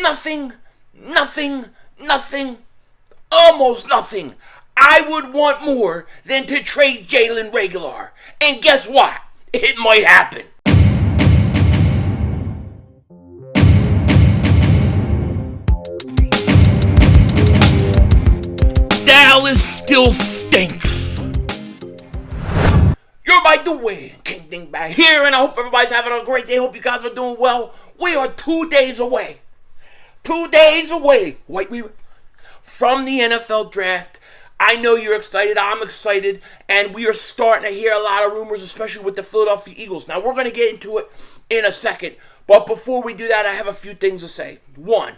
nothing, nothing, nothing, almost nothing I would want more than to trade Jalen Reagor. And guess what? It might happen. Dallas still stinks. You're by the way, King Dingbat here, and I hope everybody's having a great day. Hope you guys are doing well. We are 2 days away. 2 days away. From the NFL draft. I know you're excited. I'm excited. And we are starting to hear a lot of rumors, especially with the Philadelphia Eagles. Now, we're going to get into it in a second. But before we do that, I have a few things to say. One,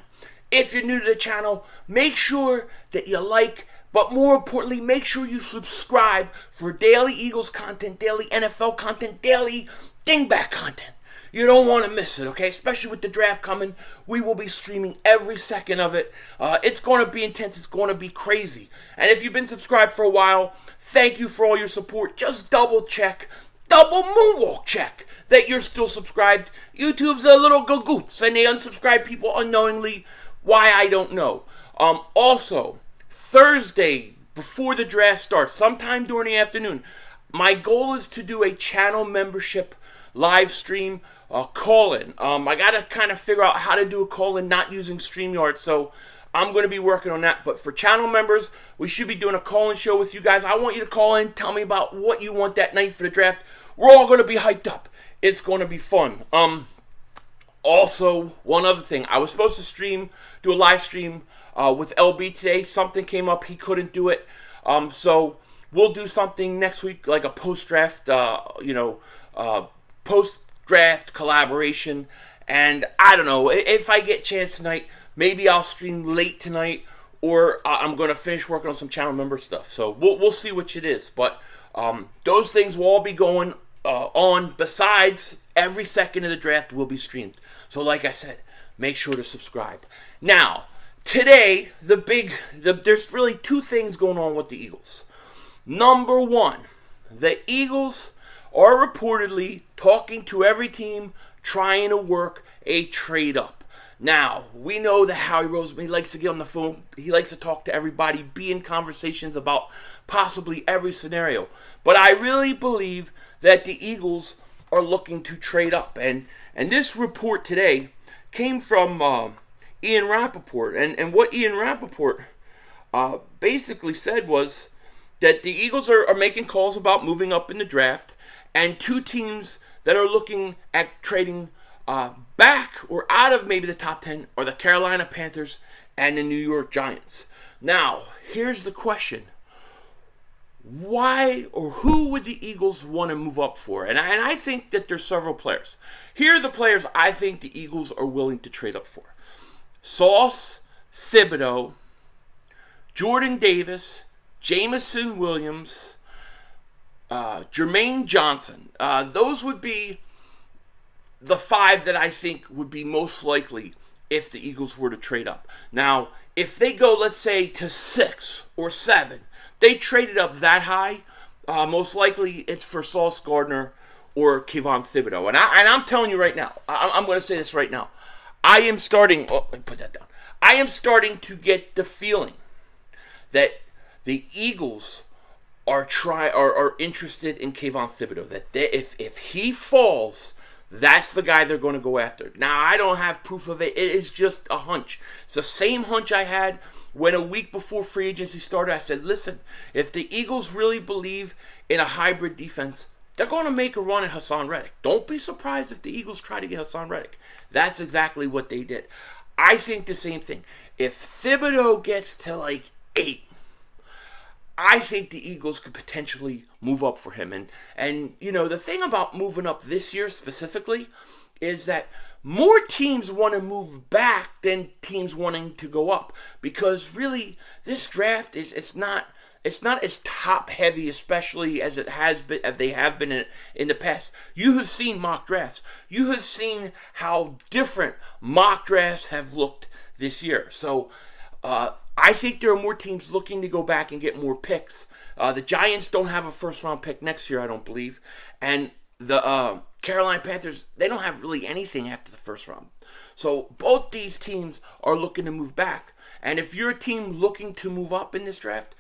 if you're new to the channel, make sure that you like, but more importantly, make sure you subscribe for daily Eagles content, daily NFL content, daily Dingbat content. You don't want to miss it, okay? Especially with the draft coming. We will be streaming every second of it. It's going to be intense. It's going to be crazy. And if you've been subscribed for a while, thank you for all your support. Just double check, double moonwalk check that you're still subscribed. YouTube's a little gagoots, and they unsubscribe people unknowingly. Why, I don't know. Also, Thursday, before the draft starts, sometime during the afternoon, my goal is to do a channel membership live stream call-in. I got to kind of figure out how to do a call-in not using StreamYard, so I'm going to be working on that. But for channel members, we should be doing a call-in show with you guys. I want you to call in, tell me about what you want that night for the draft. We're all going to be hyped up. It's going to be fun. Also, one other thing. I was supposed to do a live stream with LB today. Something came up. He couldn't do it. So we'll do something next week, like a post-draft, post-draft collaboration. And I don't know, if I get a chance tonight, maybe I'll stream late tonight, or I'm going to finish working on some channel member stuff. So we'll see which it is. But those things will all be going on. Besides, every second of the draft will be streamed. So like I said, make sure to subscribe. Now, today, there's really two things going on with the Eagles. Number one, the Eagles are reportedly talking to every team trying to work a trade up. Now, we know that Howie Roseman, he likes to get on the phone. He likes to talk to everybody, be in conversations about possibly every scenario. But I really believe that the Eagles are looking to trade up. And this report today came from Ian Rappaport. And what Ian Rappaport basically said was that the Eagles are making calls about moving up in the draft. And two teams that are looking at trading back or out of maybe the top 10 are the Carolina Panthers and the New York Giants. Now, here's the question. Why or who would the Eagles want to move up for? And I think that there's several players. Here are the players I think the Eagles are willing to trade up for. Sauce, Thibodeau, Jordan Davis, Jameson Williams, Jermaine Johnson. Those would be the five that I think would be most likely if the Eagles were to trade up. Now, if they go, let's say, to 6 or 7, they traded up that high, most likely it's for Sauce Gardner or Kayvon Thibodeau. And I'm telling you right now, I'm going to say this right now. I am starting to get the feeling that the Eagles are interested in Kayvon Thibodeau. That if he falls, that's the guy they're going to go after. Now, I don't have proof of it. It is just a hunch. It's the same hunch I had when a week before free agency started. I said, listen, if the Eagles really believe in a hybrid defense, they're going to make a run at Hassan Reddick. Don't be surprised if the Eagles try to get Hassan Reddick. That's exactly what they did. I think the same thing. If Thibodeau gets to like 8, I think the Eagles could potentially move up for him. And you know, the thing about moving up this year specifically is that more teams want to move back than teams wanting to go up. Because really, this draft it's not as top heavy, especially as it has been, as they have been in the past. You have seen mock drafts. You have seen how different mock drafts have looked this year. So I think there are more teams looking to go back and get more picks. The Giants don't have a first-round pick next year, I don't believe. And the Carolina Panthers, they don't have really anything after the first round. So both these teams are looking to move back. And if you're a team looking to move up in this draft,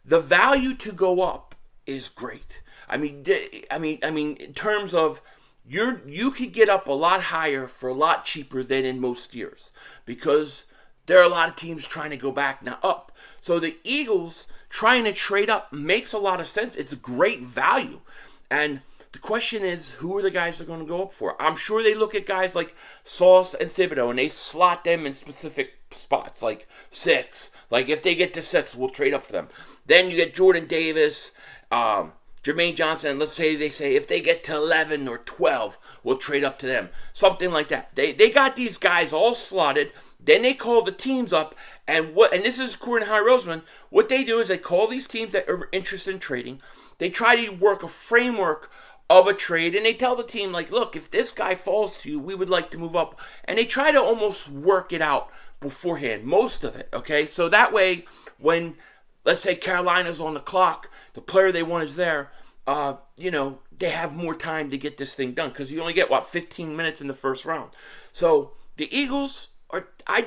the value to go up is great. I mean, in terms of you could get up a lot higher for a lot cheaper than in most years, because there are a lot of teams trying to go back now up. So the Eagles trying to trade up makes a lot of sense. It's a great value. And the question is, who are the guys they're going to go up for? I'm sure they look at guys like Sauce and Thibodeau, and they slot them in specific spots, like 6. Like, if they get to 6, we'll trade up for them. Then you get Jordan Davis, Jermaine Johnson, and let's say they say if they get to 11 or 12, we'll trade up to them. Something like that. They got these guys all slotted. Then they call the teams up, and this is according to Howie Roseman, what they do is they call these teams that are interested in trading. They try to work a framework of a trade, and they tell the team, like, look, if this guy falls to you, we would like to move up. And they try to almost work it out beforehand, most of it, okay? So that way, when, let's say, Carolina's on the clock, the player they want is there, they have more time to get this thing done, because you only get, 15 minutes in the first round. So the Eagles I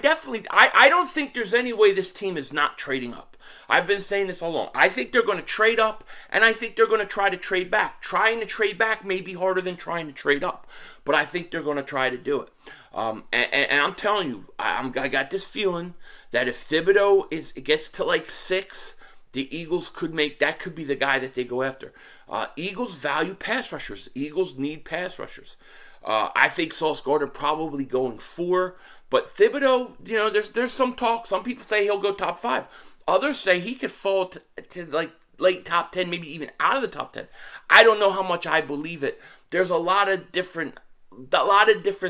don't think there's any way this team is not trading up. I've been saying this all along. I think they're going to trade up, and I think they're going to try to trade back. Trying to trade back may be harder than trying to trade up, but I think they're going to try to do it. And I'm telling you, I got this feeling that if Thibodeau gets to like 6, the Eagles could be the guy that they go after. Eagles value pass rushers. Eagles need pass rushers. I think Sauce Gardner probably going 4. But Thibodeau, there's some talk. Some people say he'll go top 5. Others say he could fall to like late top 10, maybe even out of the top 10. I don't know how much I believe it. There's a lot of different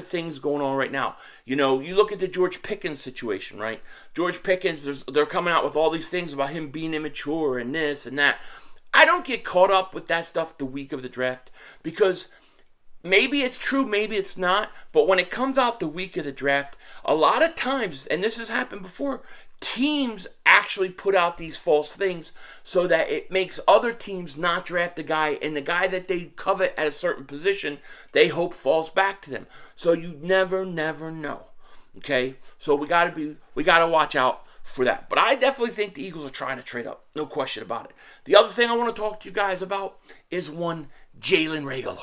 things going on right now. You look at the George Pickens situation, right? George Pickens, they're coming out with all these things about him being immature and this and that. I don't get caught up with that stuff the week of the draft, because maybe it's true, maybe it's not, but when it comes out the week of the draft, a lot of times, and this has happened before, teams actually put out these false things so that it makes other teams not draft a guy, and the guy that they covet at a certain position, they hope falls back to them. So you never know. Okay? So we gotta watch out for that. But I definitely think the Eagles are trying to trade up. No question about it. The other thing I want to talk to you guys about is one Jalen Reagor.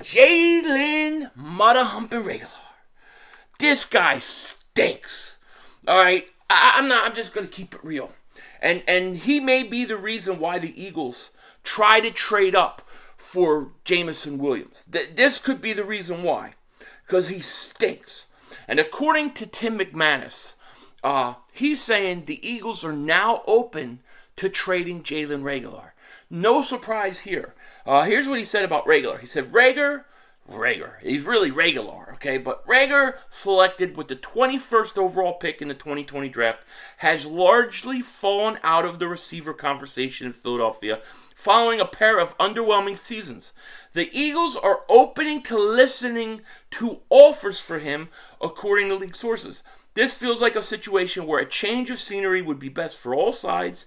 Jalen Mother-Humping Reagor. This guy stinks. All right, I'm just going to keep it real. And he may be the reason why the Eagles try to trade up for Jameson Williams. This could be the reason why, because he stinks. And according to Tim McManus, he's saying the Eagles are now open to trading Jalen Reagor. No surprise here. Here's what he said about Reagor. He said, Reagor, he's really Reagor, okay? But Reagor, selected with the 21st overall pick in the 2020 draft, has largely fallen out of the receiver conversation in Philadelphia following a pair of underwhelming seasons. The Eagles are opening to listening to offers for him, according to league sources. This feels like a situation where a change of scenery would be best for all sides,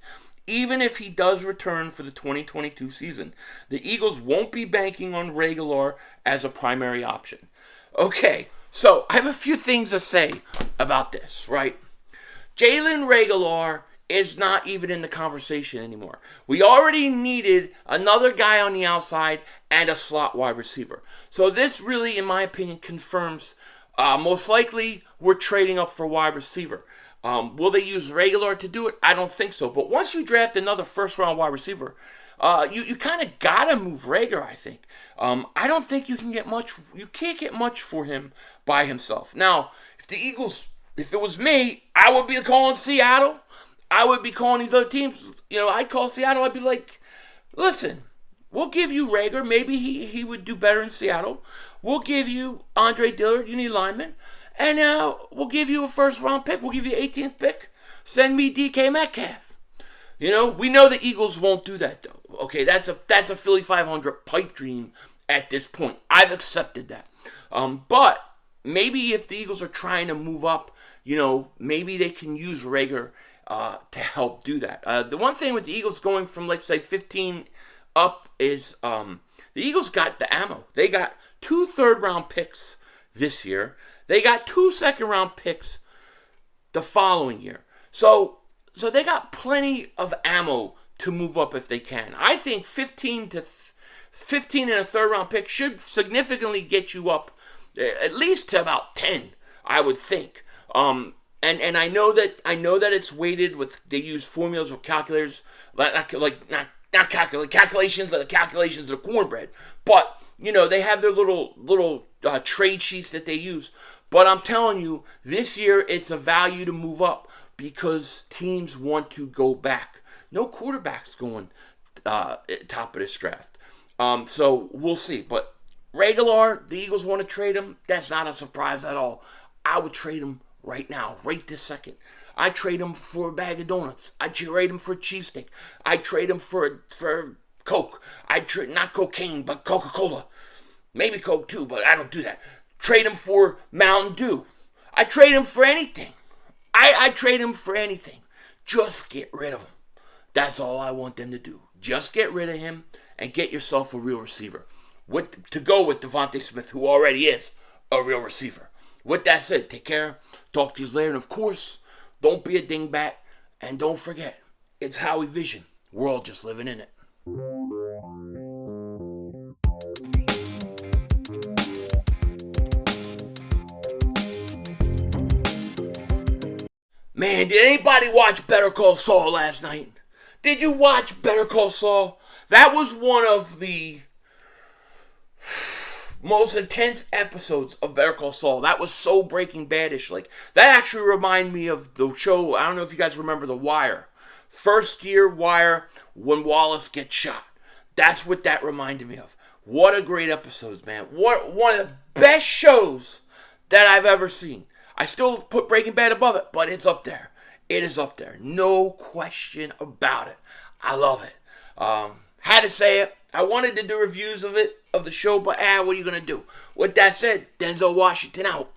even if he does return for the 2022 season. The Eagles won't be banking on Reagor as a primary option. Okay, so I have a few things to say about this, right? Jalen Reagor is not even in the conversation anymore. We already needed another guy on the outside and a slot wide receiver. So this really, in my opinion, confirms most likely we're trading up for wide receiver. Will they use Reagor to do it? I don't think so. But once you draft another first-round wide receiver, you kind of got to move Reagor, I think. I don't think you can get much. You can't get much for him by himself. Now, if it was me, I would be calling Seattle. I would be calling these other teams. I'd call Seattle. I'd be like, listen, we'll give you Reagor. Maybe he would do better in Seattle. We'll give you Andre Dillard. You need linemen. And we'll give you a first-round pick. We'll give you 18th pick. Send me DK Metcalf. We know the Eagles won't do that, though. Okay, that's a Philly 500 pipe dream at this point. I've accepted that. But maybe if the Eagles are trying to move up, maybe they can use Reagor to help do that. The one thing with the Eagles going from, let's say, 15 up is The Eagles got the ammo. They got 2 third-round picks this year. They got 2 second-round picks the following year. So they got plenty of ammo to move up if they can. I think 15 and a third-round pick should significantly get you up at least to about 10, I would think. And I know that it's weighted with, they use formulas with calculators, not calculations like the calculations of the cornbread, but they have their little trade sheets that they use. But I'm telling you, this year it's a value to move up because teams want to go back. No quarterbacks going top of this draft. So we'll see. But Reagor, the Eagles want to trade him. That's not a surprise at all. I would trade him right now, right this second. I trade him for a bag of donuts. I trade him for a cheesesteak. I trade him for Coke. I trade not cocaine, but Coca-Cola. Maybe Coke too, but I don't do that. Trade him for Mountain Dew. I trade him for anything. I trade him for anything. Just get rid of him. That's all I want them to do. Just get rid of him and get yourself a real receiver. To go with Devontae Smith, who already is a real receiver. With that said, take care. Talk to you later. And of course, don't be a dingbat. And don't forget, it's Howie Vision. We're all just living in it. Man, did anybody watch Better Call Saul last night? Did you watch Better Call Saul? That was one of the most intense episodes of Better Call Saul. That was so Breaking Bad-ish. Like, that actually reminded me of the show, I don't know if you guys remember The Wire. First year Wire, when Wallace gets shot. That's what that reminded me of. What a great episode, man. One of the best shows that I've ever seen. I still put Breaking Bad above it, but it's up there. It is up there. No question about it. I love it. Had to say it. I wanted to do reviews of the show, but what are you going to do? With that said, Denzel Washington out.